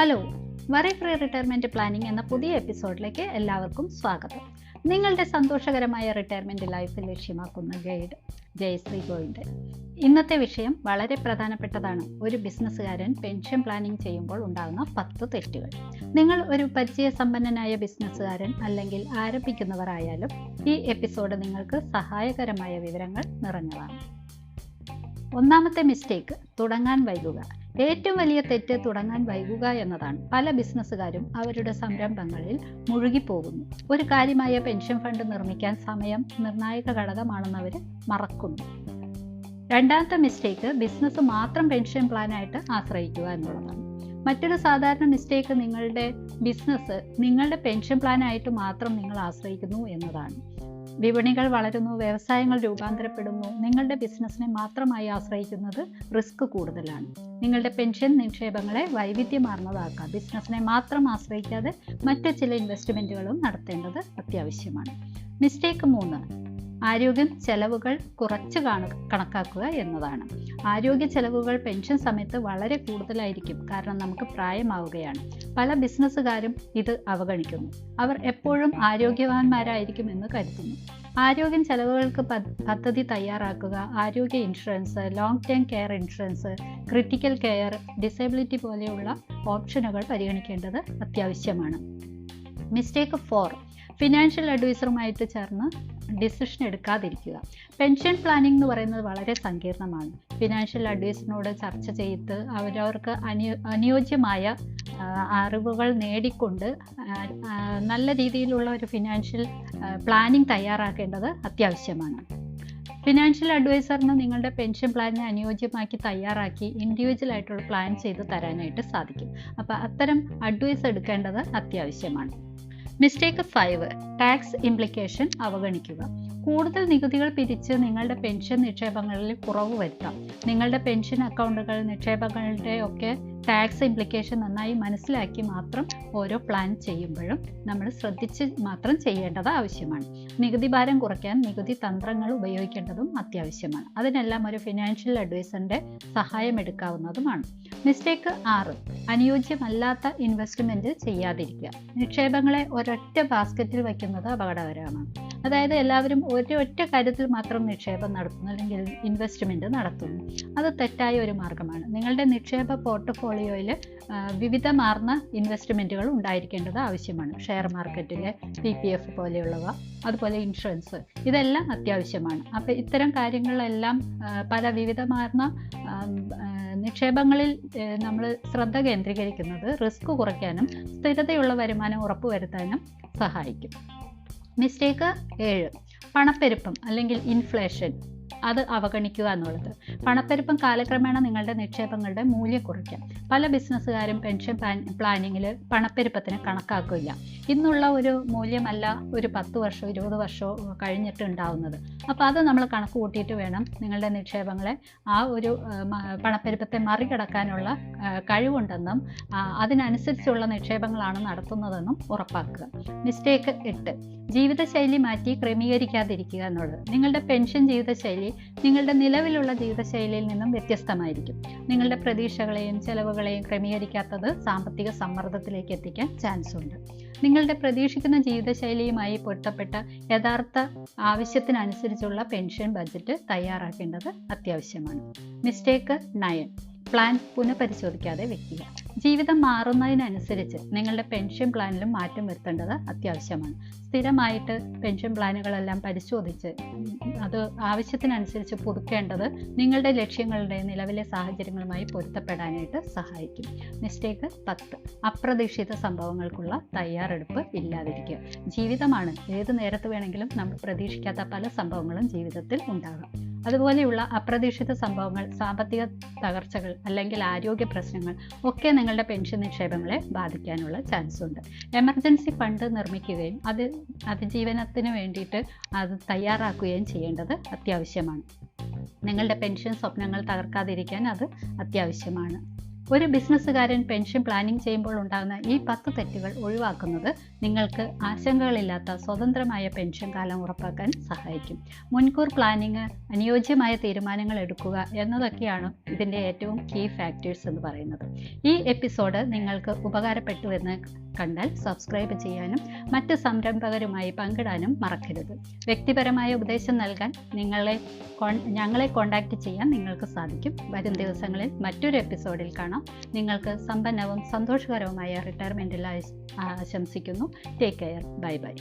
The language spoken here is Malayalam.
Hello, worry free retirement planning എന്ന പുതിയ എപ്പിസോഡിലേക്ക് എല്ലാവർക്കും സ്വാഗതം. നിങ്ങളുടെ സന്തോഷകരമായ റിട്ടയർമെൻറ്റ് ലൈഫ് ലക്ഷ്യമാക്കുന്ന ഗൈഡ് ജയശ്രീ ഗോവിന്ദൻ. ഇന്നത്തെ വിഷയം വളരെ പ്രധാനപ്പെട്ടതാണ്. ഒരു ബിസിനസ്സുകാരൻ പെൻഷൻ പ്ലാനിംഗ് ചെയ്യുമ്പോൾ ഉണ്ടാകുന്ന 10 തെറ്റുകൾ. നിങ്ങൾ ഒരു പരിചയസമ്പന്നനായ ബിസിനസ്സുകാരൻ അല്ലെങ്കിൽ ആരംഭിക്കുന്നവർ ആയാലും ഈ എപ്പിസോഡ് നിങ്ങൾക്ക് സഹായകരമായ വിവരങ്ങൾ നിറഞ്ഞതാണ്. ഒന്നാമത്തെ മിസ്റ്റേക്ക്, തുടങ്ങാൻ വൈകുക. ഏറ്റവും വലിയ തെറ്റ് തുടങ്ങാൻ വൈകുക എന്നതാണ്. പല ബിസിനസ്സുകാരും അവരുടെ സംരംഭങ്ങളിൽ മുഴുകിപ്പോകുന്നു. ഒരു കാര്യമായ പെൻഷൻ ഫണ്ട് നിർമ്മിക്കാൻ സമയം നിർണായക ഘടകമാണെന്ന് അവർ മറക്കുന്നു. രണ്ടാമത്തെ മിസ്റ്റേക്ക്, ബിസിനസ് മാത്രം പെൻഷൻ പ്ലാനായിട്ട് ആശ്രയിക്കുക എന്നുള്ളതാണ്. മറ്റൊരു സാധാരണ മിസ്റ്റേക്ക്, നിങ്ങളുടെ ബിസിനസ് നിങ്ങളുടെ പെൻഷൻ പ്ലാനായിട്ട് മാത്രം നിങ്ങൾ ആശ്രയിക്കുന്നു എന്നതാണ്. വിപണികൾ വളരുന്നു, വ്യവസായങ്ങൾ രൂപാന്തരപ്പെടുന്നു. നിങ്ങളുടെ ബിസിനസ്സിനെ മാത്രമായി ആശ്രയിക്കുന്നത് റിസ്ക് കൂടുതലാണ്. നിങ്ങളുടെ പെൻഷൻ നിക്ഷേപങ്ങളെ വൈവിധ്യമാർന്നതാക്കാം. ബിസിനസ്സിനെ മാത്രം ആശ്രയിക്കാതെ മറ്റ് ചില ഇൻവെസ്റ്റ്മെൻറ്റുകളും നടത്തേണ്ടത് അത്യാവശ്യമാണ്. മിസ്റ്റേക്ക് 3, ആരോഗ്യം ചെലവുകൾ കുറച്ച് കണക്കാക്കുക എന്നതാണ്. ആരോഗ്യ ചെലവുകൾ പെൻഷൻ സമയത്ത് വളരെ കൂടുതലായിരിക്കും, കാരണം നമുക്ക് പ്രായമാവുകയാണ്. പല ബിസിനസ്സുകാരും ഇത് അവഗണിക്കുന്നു. അവർ എപ്പോഴും ആരോഗ്യവാന്മാരായിരിക്കും എന്ന് കരുതുന്നു. ആരോഗ്യ ചെലവുകൾക്ക് പദ്ധതി തയ്യാറാക്കുക. ആരോഗ്യ insurance, long term care insurance, critical care, disability പോലെയുള്ള ഓപ്ഷനുകൾ പരിഗണിക്കേണ്ടത് അത്യാവശ്യമാണ്. മിസ്റ്റേക്ക് 4, ഫിനാൻഷ്യൽ അഡ്വൈസറുമായിട്ട് ചേർന്ന് ഡിസിഷൻ എടുക്കാതിരിക്കുക. പെൻഷൻ പ്ലാനിംഗ് എന്ന് പറയുന്നത് വളരെ സങ്കീർണമാണ്. ഫിനാൻഷ്യൽ അഡ്വൈസറിനോട് ചർച്ച ചെയ്ത് അവരവർക്ക് അനുയോജ്യമായ അറിവുകൾ നേടിക്കൊണ്ട് നല്ല രീതിയിലുള്ള ഒരു ഫിനാൻഷ്യൽ പ്ലാനിംഗ് തയ്യാറാക്കേണ്ടത് അത്യാവശ്യമാണ്. ഫിനാൻഷ്യൽ അഡ്വൈസറിന് നിങ്ങളുടെ പെൻഷൻ പ്ലാനിനെ അനുയോജ്യമാക്കി തയ്യാറാക്കി ഇൻഡിവിജ്വൽ ആയിട്ടുള്ള പ്ലാൻ ചെയ്ത് തരാനായിട്ട് സാധിക്കും. അപ്പോൾ അത്തരം അഡ്വൈസ് എടുക്കേണ്ടത് അത്യാവശ്യമാണ്. മിസ്റ്റേക്ക് 5, ടാക്സ് ഇംപ്ലിക്കേഷൻ അവഗണിക്കുക. കൂടുതൽ നികുതികൾ പിരിച്ച് നിങ്ങളുടെ പെൻഷൻ നിക്ഷേപങ്ങളിൽ കുറവ് വരുത്താം. നിങ്ങളുടെ പെൻഷൻ അക്കൗണ്ടുകൾ, നിക്ഷേപങ്ങളുടെ ഒക്കെ ടാക്സ് ഇംപ്ലിക്കേഷൻ നന്നായി മനസ്സിലാക്കി മാത്രം ഓരോ പ്ലാൻ ചെയ്യുമ്പോഴും നമ്മൾ ശ്രദ്ധിച്ച് മാത്രം ചെയ്യേണ്ടത് ആവശ്യമാണ്. നികുതി ഭാരം കുറയ്ക്കാൻ നികുതി തന്ത്രങ്ങൾ ഉപയോഗിക്കേണ്ടതും അത്യാവശ്യമാണ്. അതിനെല്ലാം ഒരു ഫിനാൻഷ്യൽ അഡ്വൈസറിൻ്റെ സഹായം എടുക്കാവുന്നതുമാണ്. മിസ്റ്റേക്ക് 6, അനുയോജ്യമല്ലാത്ത ഇൻവെസ്റ്റ്മെൻറ്റ് ചെയ്യാതിരിക്കുക. നിക്ഷേപങ്ങളെ ഒരൊറ്റ ബാസ്ക്കറ്റിൽ വയ്ക്കുന്നത് അപകടകരമാണ്. അതായത് എല്ലാവരും ഒരൊറ്റ കാര്യത്തിൽ മാത്രം നിക്ഷേപം നടത്തുന്നു അല്ലെങ്കിൽ ഇൻവെസ്റ്റ്മെൻറ്റ് നടത്തുന്നു. അത് തെറ്റായ ഒരു മാർഗമാണ്. നിങ്ങളുടെ നിക്ഷേപ പോർട്ട്ഫോളിയോയിൽ വിവിധമാർന്ന ഇൻവെസ്റ്റ്മെൻറ്റുകൾ ഉണ്ടായിരിക്കേണ്ടത് ആവശ്യമാണ്. ഷെയർ മാർക്കറ്റിലെ PPF പോലെയുള്ളവ, അതുപോലെ ഇൻഷുറൻസ്, ഇതെല്ലാം അത്യാവശ്യമാണ്. അപ്പോൾ ഇത്തരം കാര്യങ്ങളെല്ലാം പല വിവിധമാർന്ന നിക്ഷേപങ്ങളിൽ നമ്മൾ ശ്രദ്ധ കേന്ദ്രീകരിക്കുന്നത് റിസ്ക് കുറയ്ക്കാനും സ്ഥിരതയുള്ള വരുമാനം ഉറപ്പുവരുത്താനും സഹായിക്കും. മിസ്റ്റേക്ക് 7, പണപ്പെരുപ്പം അല്ലെങ്കിൽ ഇൻഫ്ലേഷൻ അത് അവഗണിക്കുക എന്നുള്ളത്. പണപ്പെരുപ്പം കാലക്രമേണ നിങ്ങളുടെ നിക്ഷേപങ്ങളുടെ മൂല്യം കുറയ്ക്കാം. പല ബിസിനസ്സുകാരും പെൻഷൻ പ്ലാനിങ്ങിൽ പണപ്പെരുപ്പത്തിന് കണക്കാക്കില്ല. ഇന്നുള്ള ഒരു മൂല്യമല്ല ഒരു 10 വർഷമോ 20 വർഷമോ കഴിഞ്ഞിട്ട് ഉണ്ടാവുന്നത്. അപ്പോൾ അത് നമ്മൾ കണക്ക് കൂട്ടിയിട്ട് വേണം നിങ്ങളുടെ നിക്ഷേപങ്ങളെ ആ ഒരു പണപ്പെരുപ്പത്തെ മറികടക്കാനുള്ള കഴിവുണ്ടെന്നും അതിനനുസരിച്ചുള്ള നിക്ഷേപങ്ങളാണ് നടത്തുന്നതെന്നും ഉറപ്പാക്കുക. മിസ്റ്റേക്ക് 8, ജീവിതശൈലി മാറ്റി ക്രമീകരിക്കാതിരിക്കുക എന്നുള്ളത്. നിങ്ങളുടെ പെൻഷൻ ജീവിതശൈലി നിങ്ങളുടെ നിലവിലുള്ള ജീവിതശൈലിയിൽ നിന്നും വ്യത്യസ്തമായിരിക്കും. നിങ്ങളുടെ പ്രതീക്ഷകളെയും ചെലവുകളെയും ക്രമീകരിക്കാത്തത് സാമ്പത്തിക സമ്മർദ്ദത്തിലേക്ക് എത്തിക്കാൻ ചാൻസ് ഉണ്ട്. നിങ്ങളുടെ പ്രതീക്ഷിക്കുന്ന ജീവിതശൈലിയുമായി പൊരുത്തപ്പെട്ട യഥാർത്ഥ ആവശ്യത്തിനനുസരിച്ചുള്ള പെൻഷൻ ബഡ്ജറ്റ് തയ്യാറാക്കേണ്ടത് അത്യാവശ്യമാണ്. മിസ്റ്റേക്ക് 9, പ്ലാൻ പുനഃപരിശോധിക്കാതെ വെക്കുക. ജീവിതം മാറുന്നതിനനുസരിച്ച് നിങ്ങളുടെ പെൻഷൻ പ്ലാനിലും മാറ്റം വരുത്തേണ്ടത് അത്യാവശ്യമാണ്. സ്ഥിരമായിട്ട് പെൻഷൻ പ്ലാനുകളെല്ലാം പരിശോധിച്ച് അത് ആവശ്യത്തിനനുസരിച്ച് പുതുക്കേണ്ടത് നിങ്ങളുടെ ലക്ഷ്യങ്ങളുടെ നിലവിലെ സാഹചര്യങ്ങളുമായി പൊരുത്തപ്പെടാനായിട്ട് സഹായിക്കും. മിസ്റ്റേക്ക് 10, അപ്രതീക്ഷിത സംഭവങ്ങൾക്കുള്ള തയ്യാറെടുപ്പ് ഇല്ലാതിരിക്കുക. ജീവിതമാണ്, ഏത് നേരത്ത് വേണമെങ്കിലും നമ്മൾ പ്രതീക്ഷിക്കാത്ത പല സംഭവങ്ങളും ജീവിതത്തിൽ ഉണ്ടാകാം. അതുപോലെയുള്ള അപ്രതീക്ഷിത സംഭവങ്ങൾ, സാമ്പത്തിക തകർച്ചകൾ അല്ലെങ്കിൽ ആരോഗ്യ പ്രശ്നങ്ങൾ ഒക്കെ നിങ്ങളുടെ പെൻഷൻ നിക്ഷേപങ്ങളെ ബാധിക്കാനുള്ള ചാൻസ് ഉണ്ട്. എമർജൻസി ഫണ്ട് നിർമ്മിക്കുകയും അതിജീവനത്തിന് വേണ്ടിയിട്ട് അത് തയ്യാറാക്കുകയും ചെയ്യേണ്ടത് അത്യാവശ്യമാണ്. നിങ്ങളുടെ പെൻഷൻ സ്വപ്നങ്ങൾ തകർക്കാതിരിക്കാൻ അത് അത്യാവശ്യമാണ്. ഒരു ബിസിനസ്സുകാരൻ പെൻഷൻ പ്ലാനിംഗ് ചെയ്യുമ്പോൾ ഉണ്ടാകുന്ന ഈ 10 തെറ്റുകൾ ഒഴിവാക്കുന്നത് നിങ്ങൾക്ക് ആശങ്കകളില്ലാത്ത സ്വതന്ത്രമായ പെൻഷൻ കാലം ഉറപ്പാക്കാൻ സഹായിക്കും. മുൻകൂർ പ്ലാനിങ്, അനുയോജ്യമായ തീരുമാനങ്ങൾ എടുക്കുക എന്നതൊക്കെയാണ് ഇതിൻ്റെ ഏറ്റവും കീ ഫാക്ടേഴ്സ് എന്ന് പറയുന്നത്. ഈ എപ്പിസോഡ് നിങ്ങൾക്ക് ഉപകാരപ്പെട്ടു എന്ന് കണ്ടാൽ സബ്സ്ക്രൈബ് ചെയ്യാനും മറ്റ് സംരംഭകരുമായി പങ്കിടാനും മറക്കരുത്. വ്യക്തിപരമായ ഉപദേശം നൽകാൻ ഞങ്ങളെ കോൺടാക്റ്റ് ചെയ്യാൻ നിങ്ങൾക്ക് സാധിക്കും. വരും ദിവസങ്ങളിൽ മറ്റൊരു എപ്പിസോഡിൽ കാണാം. നിങ്ങൾക്ക് സമ്പന്നവും സന്തോഷകരവുമായ റിട്ടയർമെൻറ്റിൽ ആശംസിക്കുന്നു. Take care. Bye bye.